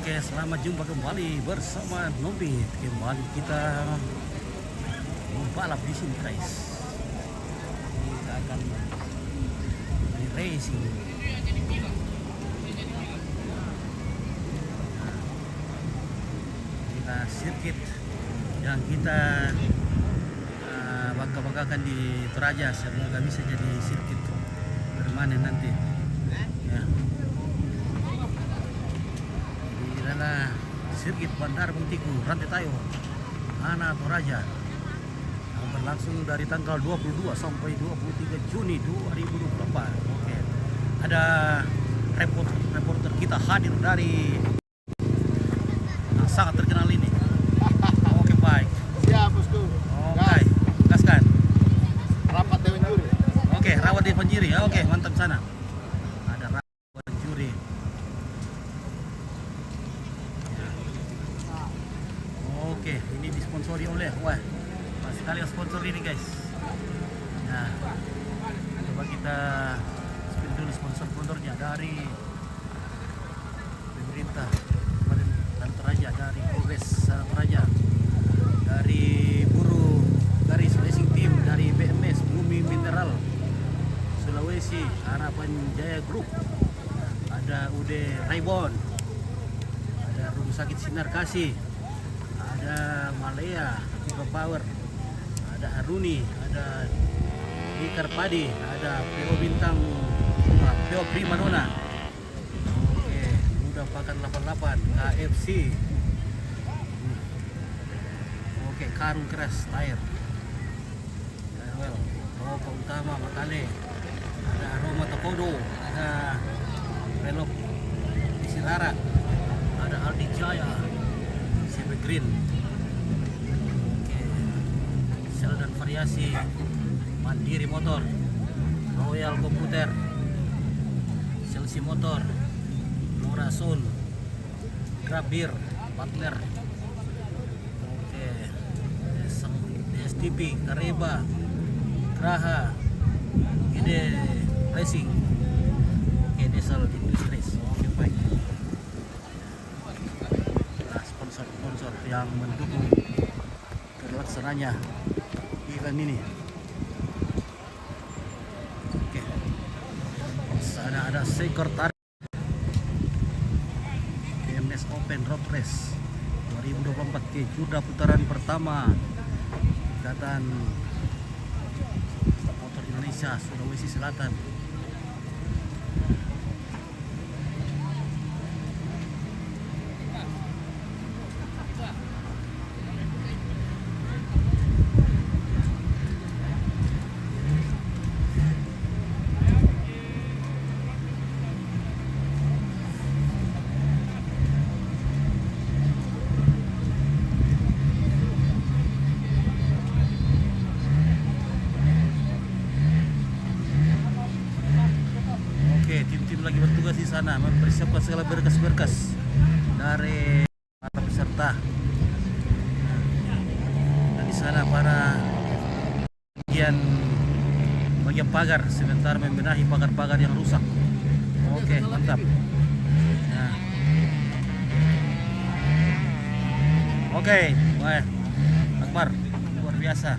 Oke, selamat jumpa kembali bersama Nobit. Kembali kita membalap di sini, guys. Kita akan di racing. Kita sirkuit yang kita bangga-banggakan di Toraja, semoga bisa jadi sirkuit permanen nanti. Ya. Adalah sirkuit Bandar Bungtiku Rantai Tayo Ana Toraja yang berlangsung dari tanggal 22 sampai 23 Juni 2024. Oke. Ada reporter kita hadir dari yang sangat terkenal ini. Oke, baik. Siap, bosku. Oke, gaskan. Rapat Dewan Juri. Oke, rawat di Panjiri. Oke, mantap sana. Ada rawat juri. Oke, ini disponsori oleh masih kali sponsor ini, guys. Nah, coba kita spin dulu sponsor-sponsornya dari pemerintah dan Toraja, dari Polres Toraja, dari Buruh Garis Racing Team, dari BMS Bumi Mineral Sulawesi, Harapan Jaya Group, ada UD Raibon, ada Rumah Sakit Sinar Kasih, ada Malaya, Viva Power, ada Haruni, ada Ikar Padi, ada PO Bintang, PO Prima Dona. Oke, Muda Pakan 88, KFC. Oke, Karung Keras Tire. Well, Toko Utama Makale, ada Aroma Takodo, ada Relok Isirara, ada Aldi Jaya, CB Green. Sel dan variasi Mandiri Motor, Royal Komputer, Chelsea Motor, Morasun, Grabir, Butler, oke, DSTP, Kareba, Graha, Gede Racing, oke, Desal Industries. Oke, baik. Nah, sponsor-sponsor yang mendukung terlaksananya event ini. Oke, sana ada sekretariat BMS Open Road Race 2024 Kejuda putaran pertama Ikatan Motor Indonesia Sulawesi Selatan. Tim-tim lagi bertugas di sana mempersiapkan segala berkas-berkas dari para peserta. Dan di sana para bagian pagar sebentar membenahi pagar-pagar yang rusak. Oke, mantap. Nah. Oke, wah, Akbar, luar biasa.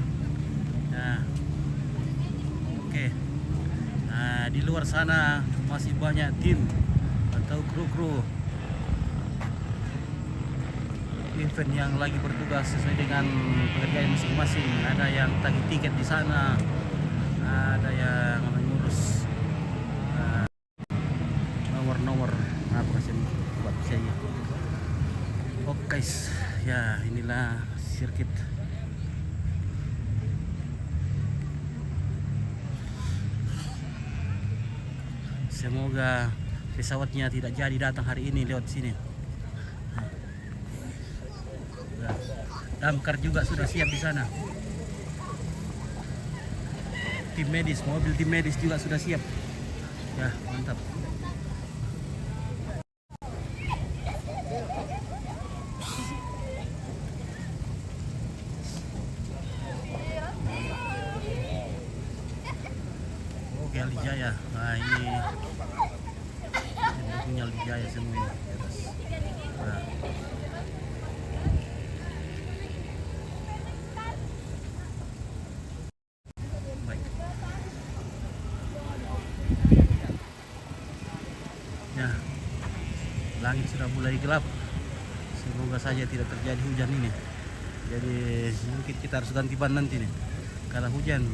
Nah. Oke. Nah, di luar sana masih banyak tim atau kru-kru event yang lagi bertugas sesuai dengan pekerjaan masing-masing. Ada yang tagih tiket di sana, ada yang mengurus nomor-nomor apa sih buat saya. Oke, guys, ya inilah sirkuit. Semoga pesawatnya tidak jadi datang hari ini lewat sini. Damkar juga sudah siap di sana. Tim medis, mobil tim medis juga sudah siap. Ya, mantap. Oke, Alijaya. Nah, ini tinggal di Jaya semua ini di atas. Nah. Baik. Ya, langit sudah mulai gelap. Semoga saja tidak terjadi hujan ini. Jadi mungkin kita harus ganti ban nanti nih. Kalau hujan,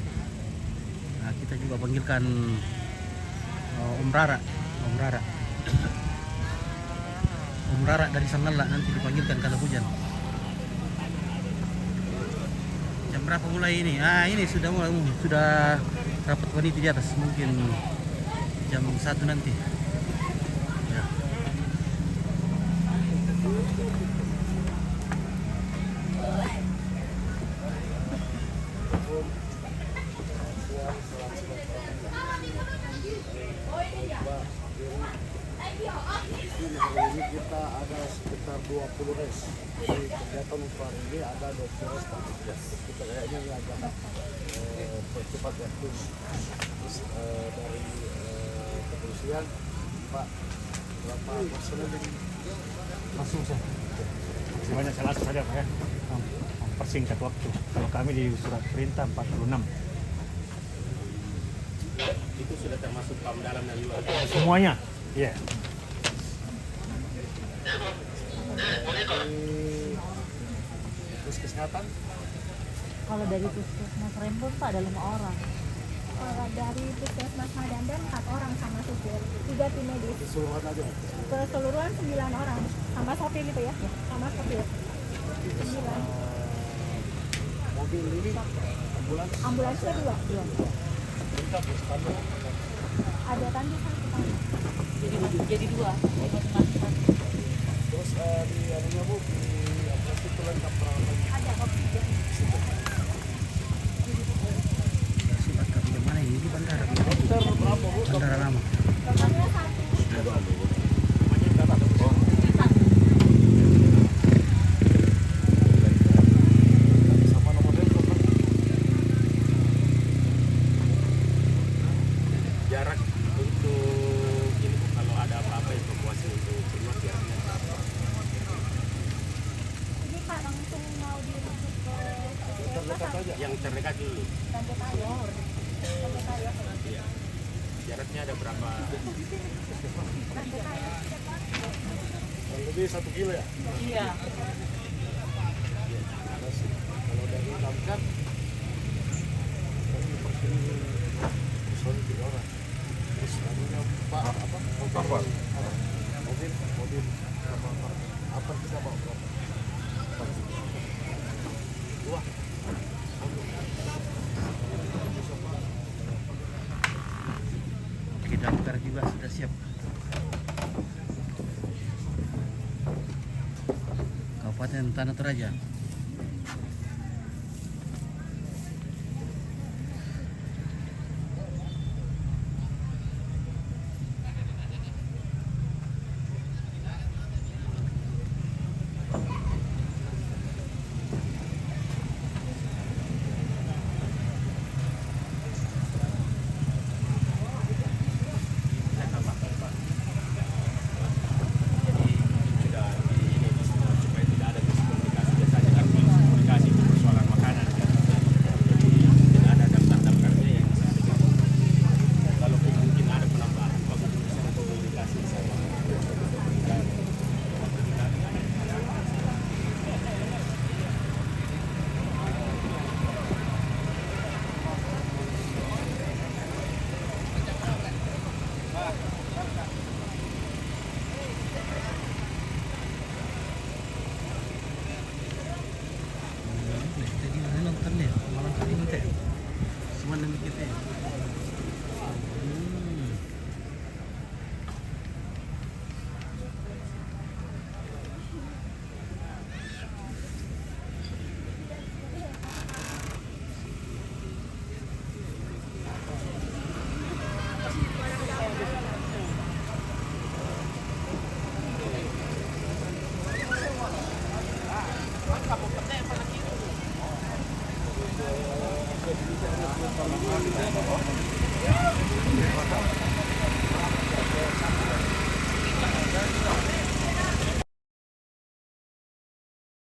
nah kita juga panggilkan Om Rara, Om Rara dari Sanggala nanti dipanggilkan kalau hujan. Jam berapa mulai ini? Ah ini sudah mulai, sudah rapat wanita di atas, mungkin jam 1 nanti. Ya. Hari ini kita ada sekitar 20 race. Jadi kegiatan untuk hari ini ada 20 race Pak. Kita kayaknya ini agak percepat waktu. Terus, dari kepolisian Pak, berapa personel yang Langsung saya. Sebanyak saya langsung saja Pak ya. Persingkat waktu. Kalau kami di surat perintah 46. Itu sudah termasuk pam dalam dan luar. Semuanya. Iya. terus kesehatan? Kalau dari Puskesmas Rembang Pak ada 5 orang. Kalau dari Puskesmas Madandan 4 orang sama supir, 3 tim medis. Keseluruhan aja? Keseluruhan 9 orang sama sopir gitu ya, sama sopir. 9. Mobil ini ambulans? Ambulansnya 2. Lengkap ya, standar. Ada tanda satu. Jadi 2. Terus di anunya Bu, di ambulans itu lengkap peralatan? Ada oksigen. Sifat kami di mana ini? Di bandara. Dokter berapa Bu? Bandara lama. Dokternya 1. Sama nomor telepon? Jarak untuk ini Bu, kalau ada apa-apa evakuasi untuk keluar jaraknya berapa? Ini Pak langsung mau dirujuk ke Terdekat aja? Yang terdekat dulu. Tanda Tayo. Tanda Tayo. Iya. Jaraknya ada berapa? Tanda Tayo. Kurang lebih 1 kilo ya? Iya. Ada sih. Kalau dari Damkar, kami persini personil 3 orang. Terus anunya Pak apa? Mobil apa kita bawa berapa? 2. Oke, damkar juga sudah siap. Kabupaten Tanah Toraja.